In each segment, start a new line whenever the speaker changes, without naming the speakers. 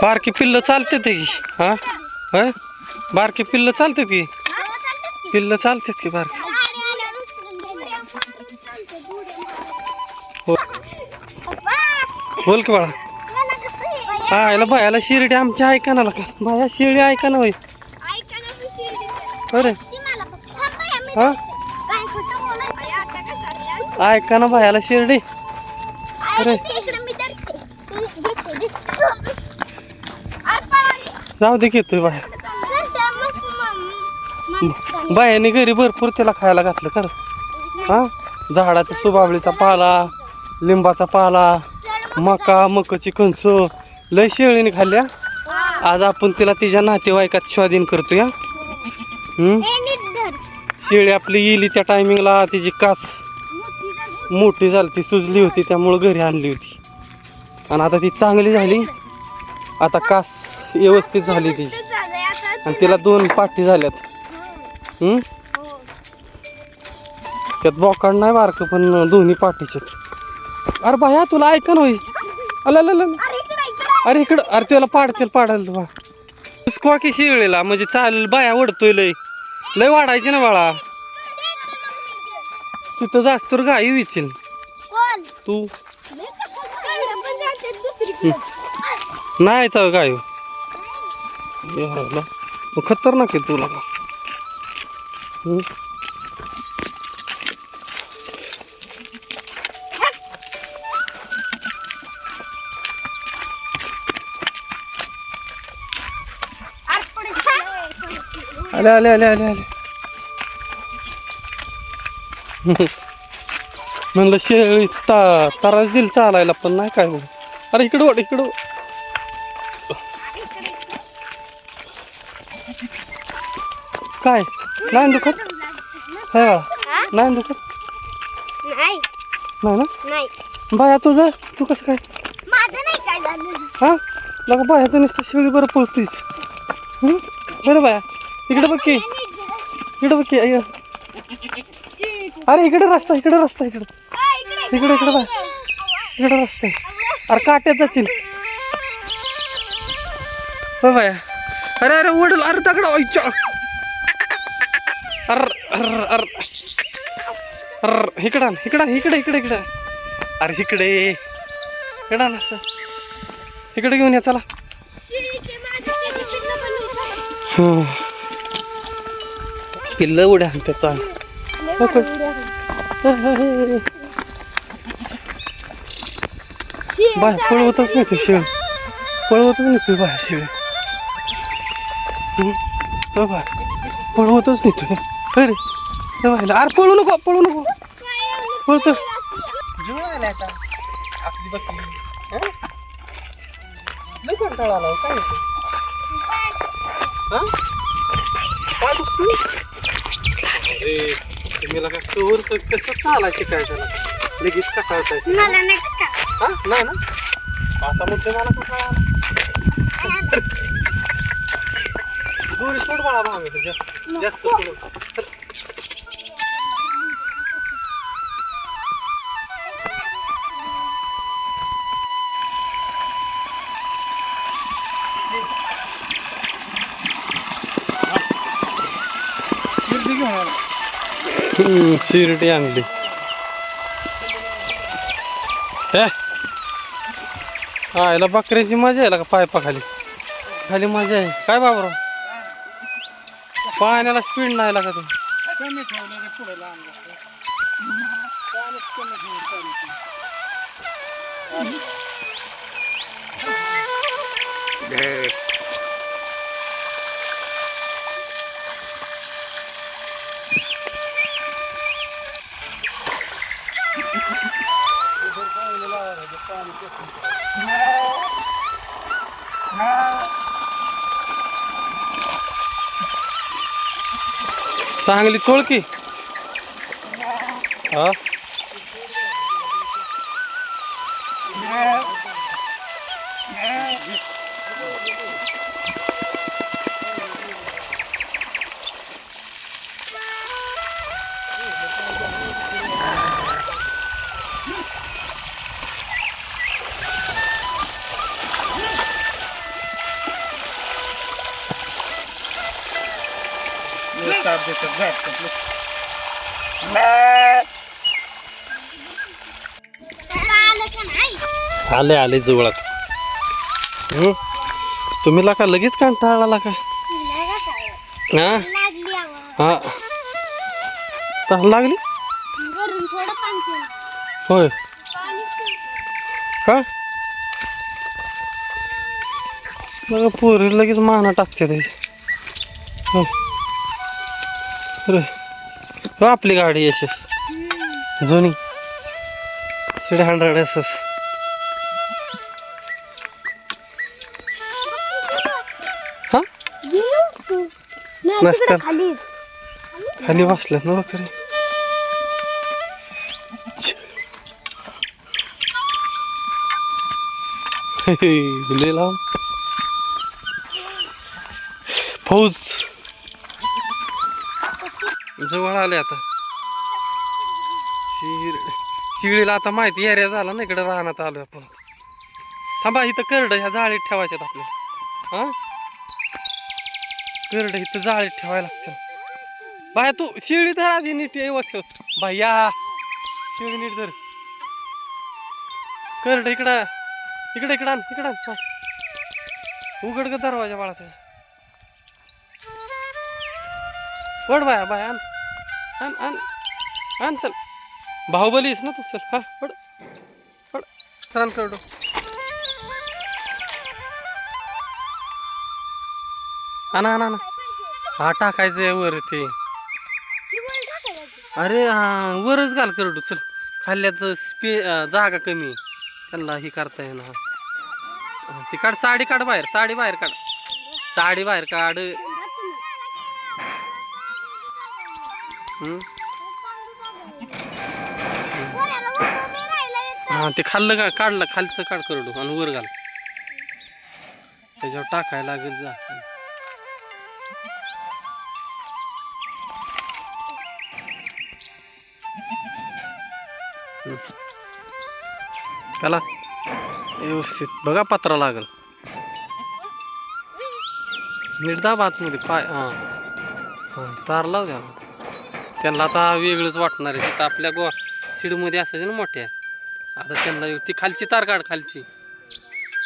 बारकी पिल्लं चालते की हा होय बारकी पिल्लं चालते की पिल्लं चालते की बारकी हो बोल की बाळा हा याला बायाला शिर्डी आमच्या ऐका ना का बाया शिर्डी ऐका ना होय अरे हा ऐका ना बायाला शिर्डी अरे जाऊ दे घेतोय बाया बायाने घरी भरपूर त्याला खायला घातलं खरं हा झाडाचा सुबाबळीचा पाला लिंबाचा पाला मकाची कणस लय शेळीने खाल्ल्या आज आपण तिला तिच्या नातेवाईकात स्वाधीन करतोय शेळी आपली येली त्या टायमिंगला तिची कास मोठी झाली ती सुजली होती त्यामुळं घरी आणली होती आणि आता ती चांगली झाली आता कास व्यवस्थित झाली तिची आणि तिला 2 पाठी झाल्यात त्यात बोकाड नाही बारक पण दोन्ही पाठीचे अरे बाया तुला ऐका ना होई अरे इकडं अरे तुला पाडायला बा उसकवा की शिळेला म्हणजे चालेल बाया ओढतोय लय वाढायची ना बाळा तिथं जास्त तर गाई विचील तू नाही चाल गाय खतरनाक आहे तुला का आले आले आले आले आले म्हणलं शेळी तरास दिल चालायला पण नाही काय हो अरे इकडं काय नाही दुखत हा नाही दुखत नाही ना बाया तुझं तू कसं काय हा लगा बाया तर नुसतं शेळी बरं पळतोयच बरं बाया इकडे बघ की अय्या अरे इकडे रस्ता इकडे बाय इकडे रस्ता अरे काट्यात जातील हो बाया अरे ओढल अरे दगड इकडे अरे इकडे असं इकडे घेऊन या चला पिल्लं उड्या त्याचा बाय पळवतच नाही ते शेळ पळवतच नाही तू बाय शेळ बाय पळवतच नाही तू अरे बायला अरे पळू नको पळतो जुळायला आता आपली बघ लय कंटाळा आला काय अरे तुम्ही लगा कवर कसं चाला शिकायचं लगेच का कळताय हा नाही ना आता म्हणते मला कुठं दोरी सोड बाळा भावे जास्त सोड शिर्डी आणली हा याला बकऱ्याची मजा आहे का खाली मजा आहे काय बाबरा पाण्याला स्पीड नाही लागा ते चांगली चोळ की हा
ताप देतात जायचं.
आले आले जवळ तुम्ही लाका लगेच कंटाळला का हा हा तहान लागली होय का बघा पोरी लगेच माना टाकते त्याची अरे हो आपली गाडी यशस जुनी 300 SS हा नसतं खाली बसल्यात ना बकरी लय लांब फौज जवळ आले आता शिळीला आता माहिती एरिया झाला ना इकडे राहण्यात आलोय आपण थांबा इथं करड ह्या जाळीत ठेवायच्यात आपल्याला हा करड इथं जाळीत ठेवायला लागतं बाया तू शिळी धर आधी नीट व्यवस्थित बाया शिळी नीट धर करड इकडं इकडे इकडं आण इकडं आण उघड ग दरवाजा बाळा त्याचा वड बाया बाया आण आण आण आण चल बाहुबलीस ना तू चल हा वड वड चल करडो आणा आणा आणा हा टाकायचंय वर ते अरे हा वरच घाल करडू चल खाल्ल्यात जागा कमी त्यांना ही करता येईना ती काढ साडी काढ बाहेर साडी बाहेर काढ साडी बाहेर काढ हा ते खाल्लं का काढलं खालचं काढ करडू आणि वर घाल त्याच्यावर टाकायला लागेल जा त्याला व्यवस्थित बघा पत्रा लागल नीट दाब आतमध्ये पाय हां हां तार लाव द्या त्यांना आता वेगळंच वाटणार आहे तिथं आपल्या शिडमध्ये असायचे ना मोठ्या आता त्यांना ती खालची तार काढ खालची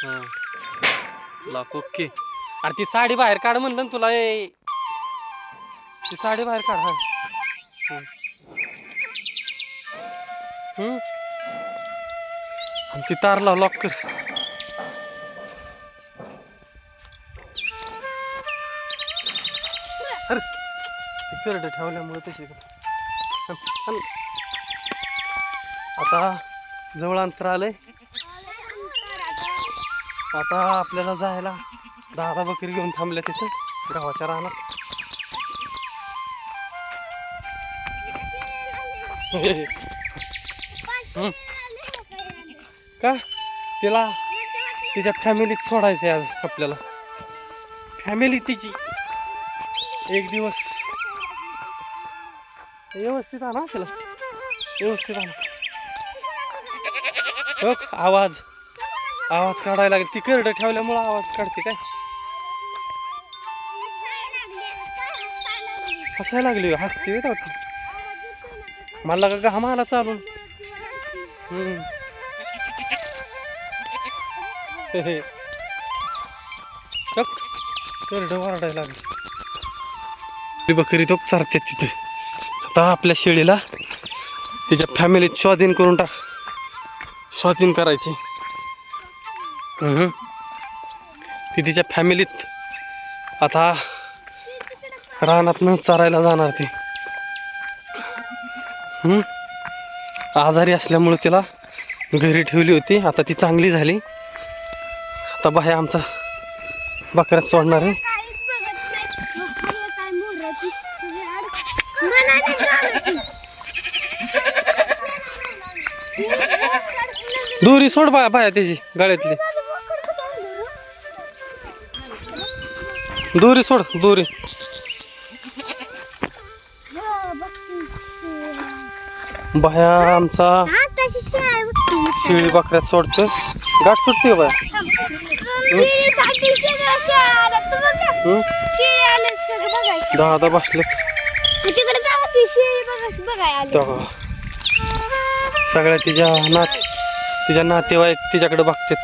हां लाख ओके अरे ती साडी बाहेर काढ म्हणलं ना तुला ए ती साडी बाहेर काढ हां आणि ती तार लाव लॉक कर अरे करड ठेवल्यामुळे तशी आता जवळ अंतर आलंय आता आपल्याला जायला 10 बकरी घेऊन थांबल्या तिथं गावाच्या रानात का तिला तिच्या फॅमिलीत सोडायचं आहे आज आपल्याला फॅमिली तिची एक दिवस व्यवस्थित आणा तिला व्यवस्थित आणा आवाज आवाज काढायला लागेल ती करड ठेवल्यामुळं आवाज काढते काय हसायला लागली हसते मला का घाम आला चालून करड वारडायला लागली बकरी तो चारते तिथे आता आपल्या शेळीला तिच्या फॅमिलीत स्वाधीन करून स्वाधीन करायची ती तिच्या फॅमिलीत आता रानातनं चरायला जाणार ती आजारी असल्यामुळे तिला घरी ठेवली होती आता ती चांगली झाली आता बाहेर आमचा बकऱ्यात सोडणार आहे दोरी सोड बाया त्याची गळ्यातली दोरी सोड दोरी बाया आमचा शेळी बकऱ्यात सोडतोय गाठ सुटते बाया दादा बसले
तिकडे जावा की शेळी बघाय आली.
तेव्हा सगळ्या तिच्या नातेवाईक तिच्याकडे बघतात.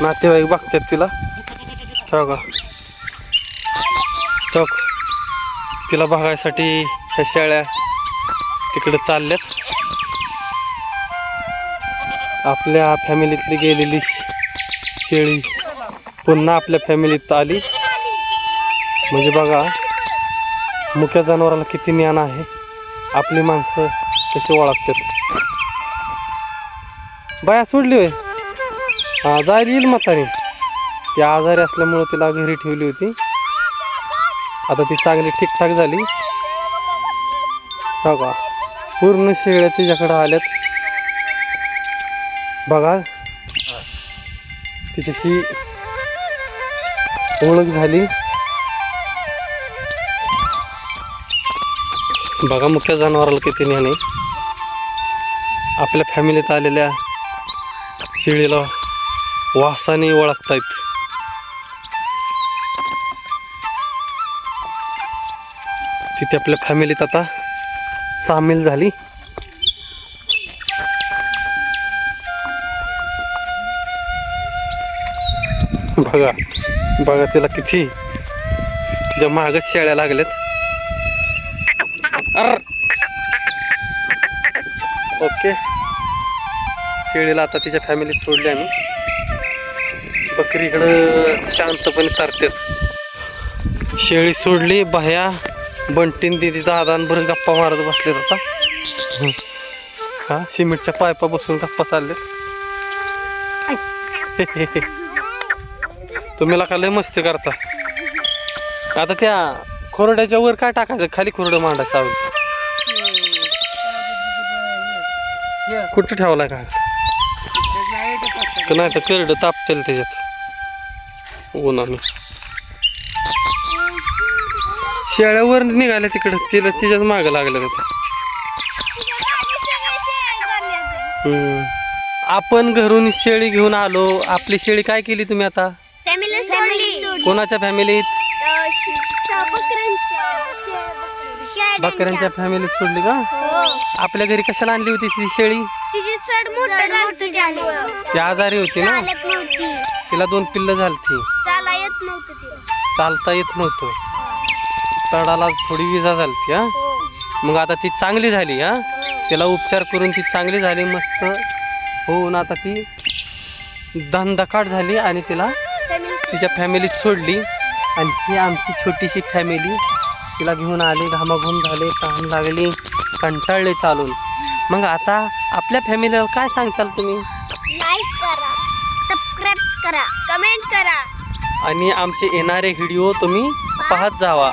नातेवाईक बघतात तिला. तेव्हा तिला बघायसाठी ह्या शेळ्या तिकडे चालल्यात. आपल्या फॅमिलीतली गेलेली शेळी पुन्हा आपल्या फॅमिलीत आली. म्हणजे बघा मुक्या जनावराला किती ज्ञान आहे. आपली माणसं कशी ओळखतात. बाया सोडली होय. हा जायला येईल म्हातारी. ती आजारी असल्यामुळं तिला घरी ठेवली होती. आता ती चांगली ठीकठाक झाली. बघा पूर्ण शेळ्या तिच्याकडे आल्यात. बघा तिच्याशी ओळख झाली. बघा मुख्य जनावराला किती ज्ञान आहे. आपल्या फॅमिलीत आलेल्या शेळीला वासाने ओळखतायत. तिथे आपल्या फॅमिलीत आता सामील झाली. बघा बघा तिला किती तिच्या मागच शेळ्या लागल्यात. ओके शेळीला आता तिच्या फॅमिलीत सोडली आम्ही. बकरी इकडं शांतपणे चारतात. शेळी सोडली. बाह्या बंटीन दिदी दादांबरोबर गप्पा मारत बसलेत आता. हा सिमेंटच्या पायपा बसून गप्पा चाललेत. तुम्ही का लय मस्ती करता. आता त्या खोरड्याच्या वर काय टाकायचं. खाली खोरडं मांडायचं सावली. कुठं ठेवलाय का नाही तर करडं तापतेल त्याच्यात उन्हाने. शेळ्यावर निघाल्या तिकडं. तिला तिच्याच मागं लागलं. आपण घरून शेळी घेऊन आलो. आपली शेळी काय केली तुम्ही आता. कोणाच्या फॅमिलीत. बकऱ्यांच्या फॅमिलीत सोडली का. आपल्या घरी कशाला आणली होती ती शेळी. ती आजारी होती ना. तिला 2 पिल्लं झालती. चालता येत नव्हतं. तडाला थोडी विजा झालती. हा मग आता ती चांगली झाली. हा तिला उपचार करून ती चांगली झाली मस्त होऊन आता ती दंदकाट झाली आणि तिला तिच्या फॅमिलीत सोडली. आणि ही आमची छोटीशी फॅमिली तिला घेऊन आली. घामाघूम झाले, तहान लागली, कंटाळले चालून. मग आता आपल्या फॅमिलीला काय सांगचाल तुम्ही.
लाईक करा, सबस्क्राईब करा, कमेंट करा
आणि आमचे येणारे व्हिडिओ तुम्ही पाहत जावा.